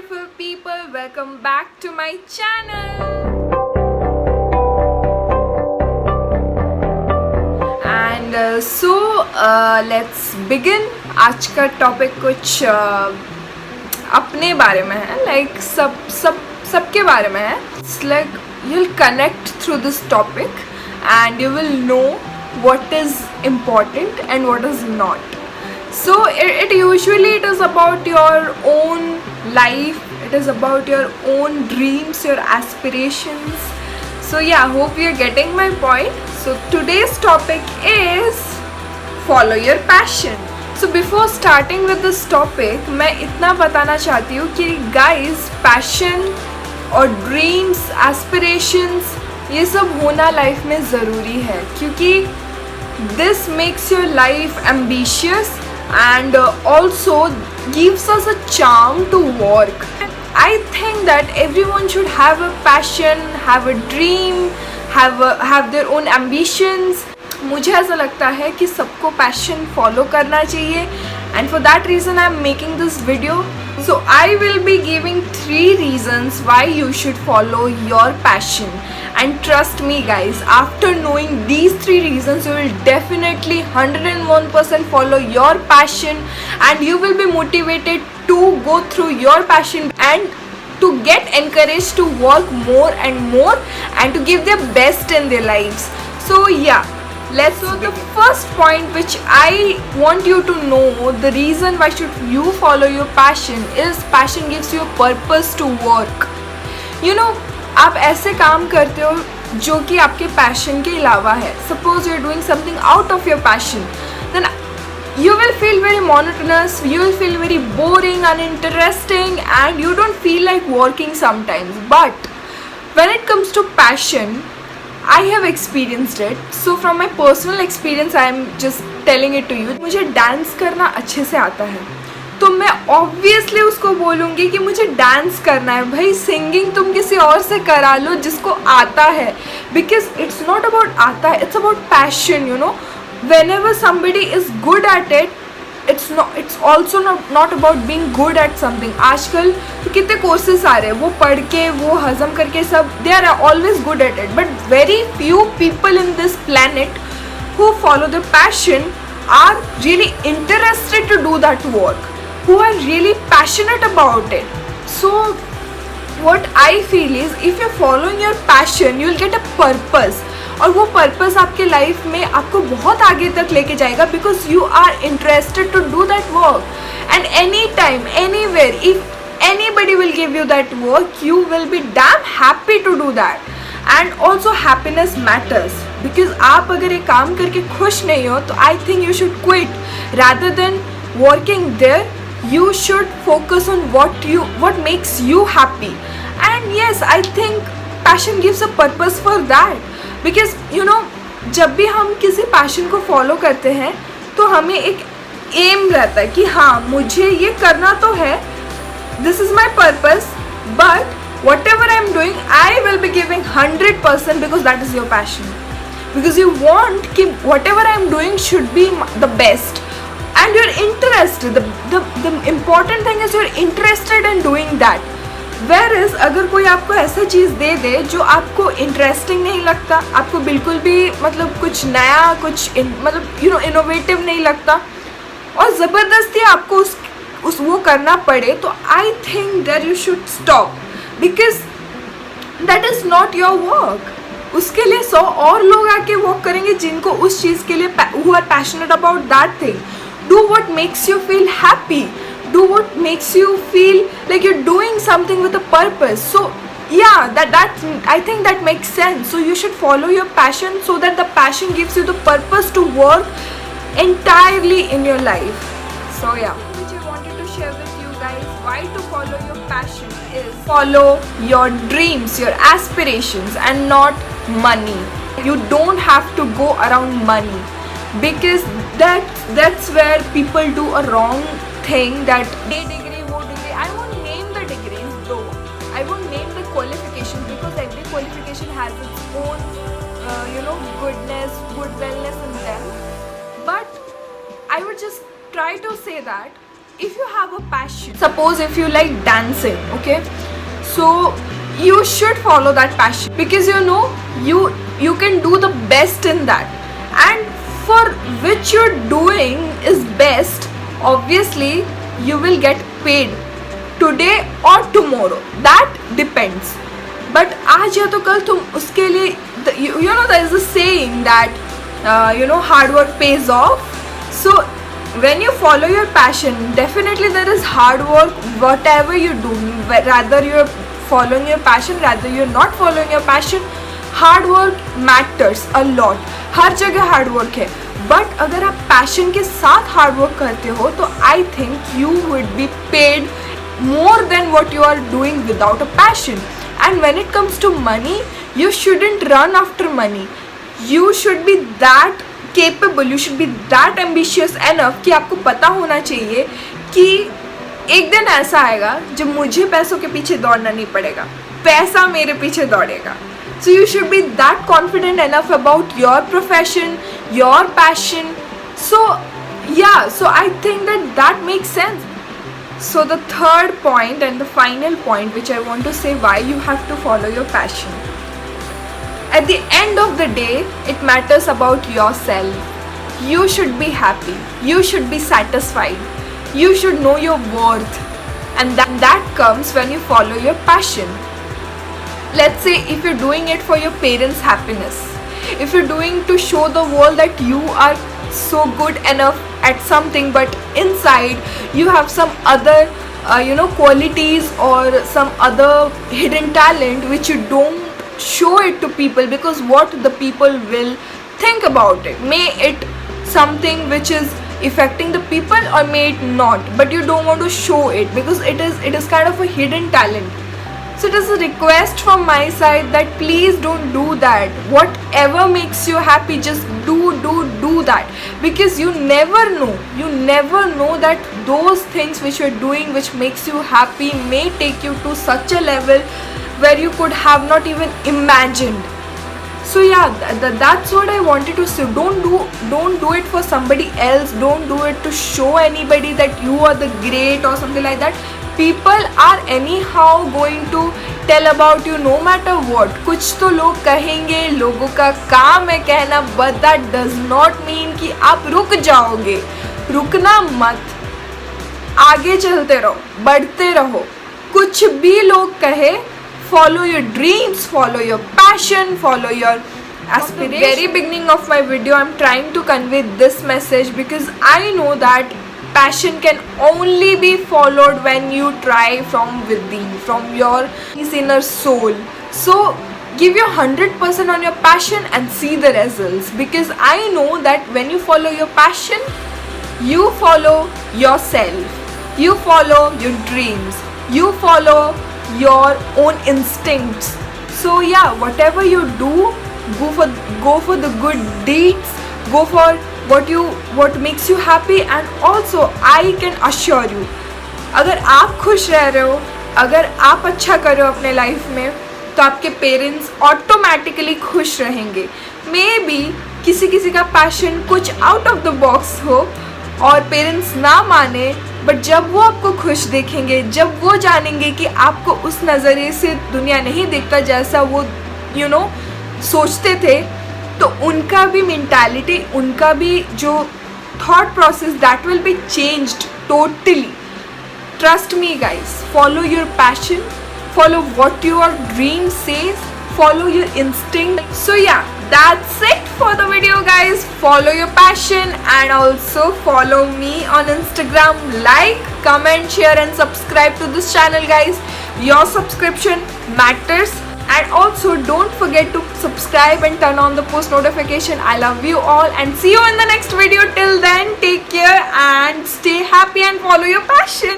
beautiful people, welcome back to my channel. And let's begin. आज का topic कुछ अपने बारे में है, लाइक सबके बारे में है. It's like you'll connect through this topic and you will know what is important and what is not. So it usually is about your own life, it is about your own dreams, your aspirations. So yeah, hope you're getting my point. So today's topic is follow your passion. So before starting with this topic, मैं इतना बताना चाहती हूँ कि guys, passion और dreams, aspirations ये सब होना लाइफ में ज़रूरी है, क्योंकि this makes your life ambitious and also gives us a charm to work. I think that everyone should have a passion, have a dream, have their own ambitions. मुझे ऐसा लगता है कि सबको passion follow करना चाहिए, and for that reason I am making this video. So I will be giving 3 reasons why you should follow your passion. And trust me guys, after knowing these 3 reasons, you will definitely 101% follow your passion, and you will be motivated to go through your passion and to get encouraged to work more and more and to give their best in their lives. So yeah, let's go. The first point which I want you to know, the reason why should you follow your passion is passion gives you a purpose to work. You know, आप ऐसे काम करते हो जो कि आपके passion के अलावा है. Suppose you are doing something out of your passion, then you will feel very monotonous, you will feel very boring, uninteresting, and you don't feel like working sometimes. But when it comes to passion, I have experienced it. So from my personal experience I am just telling it to you. मुझे dance करना अच्छे से आता है, तो मैं obviously उसको बोलूँगी कि मुझे डांस करना है. भाई सिंगिंग तुम किसी और से करा लो जिसको आता है, बिकॉज इट्स नॉट अबाउट आता है, it's about passion. You know, whenever somebody is good at it, it's also not about being good at something. आजकल तो कितने कोर्सेस आ रहे हैं, वो पढ़ के वो हजम करके सब they are always good at it, but very few people in this planet who follow their passion are really interested to do that work, who are really passionate about it. So what I feel is, if you're following your passion, you will get a purpose, और वो purpose आपके life में आपको बहुत आगे तक लेके जाएगा, because you are interested to do that work. And any time anywhere if anybody will give you that work, you will be damn happy to do that. And also happiness matters, because आप अगर एक काम करके खुश नहीं हो तो I think you should quit rather than working there. You should focus on what makes you happy. And yes, I think passion gives a purpose for that, because you know, जब भी हम किसी passion को follow करते हैं तो हमें एक aim रहता है कि हाँ मुझे ये करना तो है, this is my purpose, but whatever I am doing I will be giving 100% because that is your passion, because you want कि whatever I am doing should be the best. And you're interested, the important thing is you're interested in doing that. Whereas अगर कोई आपको ऐसा चीज़ दे दे जो आपको interesting नहीं लगता, आपको बिल्कुल भी मतलब कुछ नया, कुछ मतलब यू नो इनोवेटिव नहीं लगता, और ज़बरदस्ती आपको उस वो करना पड़े, तो I think that you should stop, because that is not your work. उसके लिए 100 और लोग आके वर्क करेंगे जिनको उस चीज़ के लिए who are passionate about that thing. Do what makes you feel happy. Do what makes you feel like you're doing something with a purpose. So yeah, that I think that makes sense. So you should follow your passion, so that the passion gives you the purpose to work entirely in your life. So yeah, which I wanted to share with you guys, why to follow your passion is follow your dreams, your aspirations, and not money. You don't have to go around money, because that's where people do a wrong thing, that ये degree वो degree. I won't name the degrees though, I won't name the qualification, because every qualification has its own goodness, good wellness in them. But I would just try to say that if you have a passion, suppose if you like dancing, okay, so you should follow that passion, because you know you can do the best in that, and for which you're doing is best, obviously you will get paid today or tomorrow, that depends. But आज या तो कल तुम उसके लिए, you know there is a saying that hard work pays off. So when you follow your passion, definitely there is hard work whatever you do, rather you're following your passion, rather you're not following your passion, hard work matters a lot. हर जगह hard work है, but अगर आप passion के साथ hard work करते हो तो I think you would be paid more than what you are doing without a passion. And when it comes to money, you shouldn't run after money. You should be that capable, you should be that ambitious enough कि आपको पता होना चाहिए कि एक दिन ऐसा आएगा जब मुझे पैसों के पीछे दौड़ना नहीं पड़ेगा, पैसा मेरे पीछे दौड़ेगा. So you should be that confident enough about your profession, your passion. So yeah, so I think that makes sense. So the third point and the final point which I want to say why you have to follow your passion. At the end of the day, it matters about yourself. You should be happy. You should be satisfied. You should know your worth. And that comes when you follow your passion. Let's say if you're doing it for your parents' happiness, if you're doing to show the world that you are so good enough at something, but inside you have some other qualities or some other hidden talent which you don't show it to people, because what the people will think about it. May it something which is affecting the people or may it not, but you don't want to show it because it is kind of a hidden talent. So it is a request from my side that please don't do that. Whatever makes you happy, just do that, because you never know that those things which you're doing which makes you happy may take you to such a level where you could have not even imagined. So yeah, that's what I wanted to say. Don't do it for somebody else. Don't do it to show anybody that you are the great or something like that. People are anyhow going to tell about you no matter what. कुछ तो लोग कहेंगे, लोगों का काम है कहना, but that does not mean कि आप रुक जाओगे. रुकना मत, आगे चलते रहो, बढ़ते रहो. कुछ भी लोग कहे, follow your dreams, follow your passion, follow your aspiration. At the very beginning of my video, I'm trying to convey this message because I know that passion can only be followed when you try from within, from your inner soul. So give your 100% on your passion and see the results, because I know that when you follow your passion, you follow yourself, you follow your dreams, you follow your own instincts. So yeah, whatever you do, go for the good deeds, go for what makes you happy. And also I can assure you, अगर आप खुश रह रहे हो, अगर आप अच्छा कर रहे हो अपने लाइफ में, तो आपके पेरेंट्स ऑटोमेटिकली खुश रहेंगे. मे बी किसी का पैशन कुछ आउट ऑफ द बॉक्स हो और पेरेंट्स ना माने, बट जब वो आपको खुश देखेंगे, जब वो जानेंगे कि आपको उस नज़रिए से दुनिया नहीं देखता जैसा वो सोचते थे, तो उनका भी मेंटालिटी, उनका भी जो thought process, that will be changed totally. Trust me guys, follow your passion, follow what your dream says, follow your instinct. So yeah, that's it for the video guys. Follow your passion and also follow me on Instagram. Like, comment, share and subscribe to this channel guys. Your subscription matters. And also don't forget to subscribe and turn on the post notification. I love you all and see you in the next video. Till then, take care and stay happy and follow your passion.